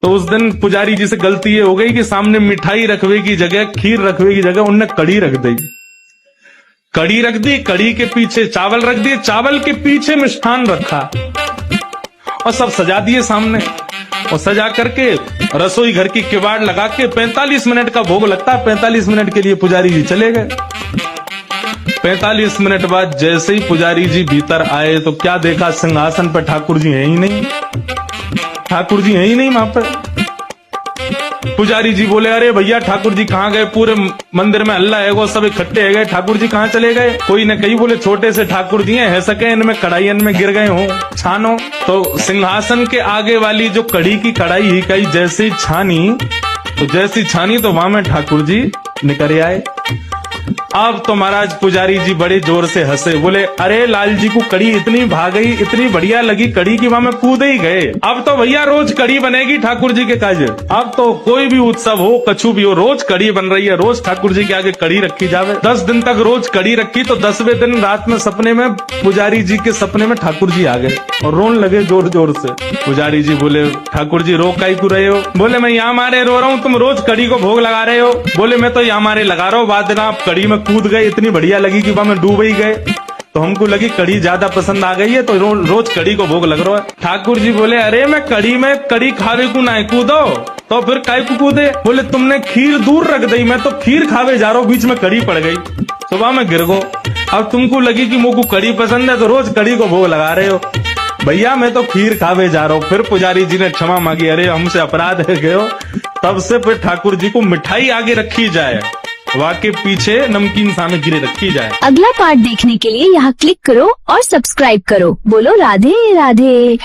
तो उस दिन पुजारी जी से गलती ये हो गई कि सामने मिठाई रखवे की जगह, खीर रखवे की जगह उनने कड़ी रख दी। कड़ी रख दी, कड़ी के पीछे चावल रख दिए, चावल के पीछे मिष्ठान रखा और सब सजा दिए सामने। और सजा करके रसोई घर की किवाड़ लगा के 45 मिनट का भोग लगता है। 45 मिनट के लिए पुजारी जी चले गए। 45 मिनट बाद जैसे ही पुजारी जी भीतर आए तो क्या देखा, सिंहासन पर ठाकुर जी है ही नहीं। ठाकुर जी है ही नहीं वहां पर। पुजारी जी बोले, अरे भैया ठाकुर जी कहाँ गए? पूरे मंदिर में हल्ला है, वो सब इकट्ठे है गए, ठाकुर जी कहाँ चले गए? कोई न कहीं बोले छोटे से ठाकुर जी है सके इनमें कढ़ाईयन में गिर गए हो छानो। तो सिंहासन के आगे वाली जो कड़ी की कढ़ाई ही कई जैसे ही छानी तो वहां में ठाकुर जी निकल आए। अब तो महाराज पुजारी जी बड़े जोर से हंसे, बोले अरे लाल जी को कड़ी इतनी भाग गई, इतनी बढ़िया लगी कड़ी की वहां में कूद ही गए। अब तो भैया रोज कड़ी बनेगी ठाकुर जी के काज। अब तो कोई भी उत्सव हो, कछु भी हो, रोज कड़ी बन रही है, रोज ठाकुर जी के आगे कड़ी रखी जावे। 10 दिन तक रोज कड़ी रखी तो 10वें दिन रात में सपने में पुजारी जी के सपने में ठाकुर जी आ गए और रोने लगे जोर जोर से। पुजारी जी बोले, ठाकुर जी रो काई क्यों रहे हो? बोले मैं यहाँ मारे रो रहा हूँ, तुम रोज कड़ी को भोग लगा रहे हो। बोले मैं तो यहाँ मारे लगा रहा हूँ, बाद आप कड़ी में कूद गए, इतनी बढ़िया लगी कि वहां में डूब ही गए, तो हमको लगी कड़ी ज्यादा पसंद आ गई है तो रोज कड़ी को भोग लग रहा है। ठाकुर जी बोले, अरे मैं कड़ी खावे को ना कूदो तो फिर काय को कूदे? बोले तुमने खीर दूर रख दी, मैं तो खीर खावे जा रहा हूँ, बीच में कड़ी पड़ गई, सुबह में गिर गो। अब तुमको लगी कि मुझको कड़ी पसंद है तो रोज कड़ी को भोग लगा रहे हो। भैया मैं तो खीर खावे जा रहा हूँ। फिर पुजारी जी ने क्षमा मांगी, अरे हमसे अपराध है गयो। तब से फिर ठाकुर जी को मिठाई आगे रखी जाए, वाके पीछे नमकीन सामग्री रखी जाए। अगला पार्ट देखने के लिए यहाँ क्लिक करो और सब्सक्राइब करो। बोलो राधे राधे।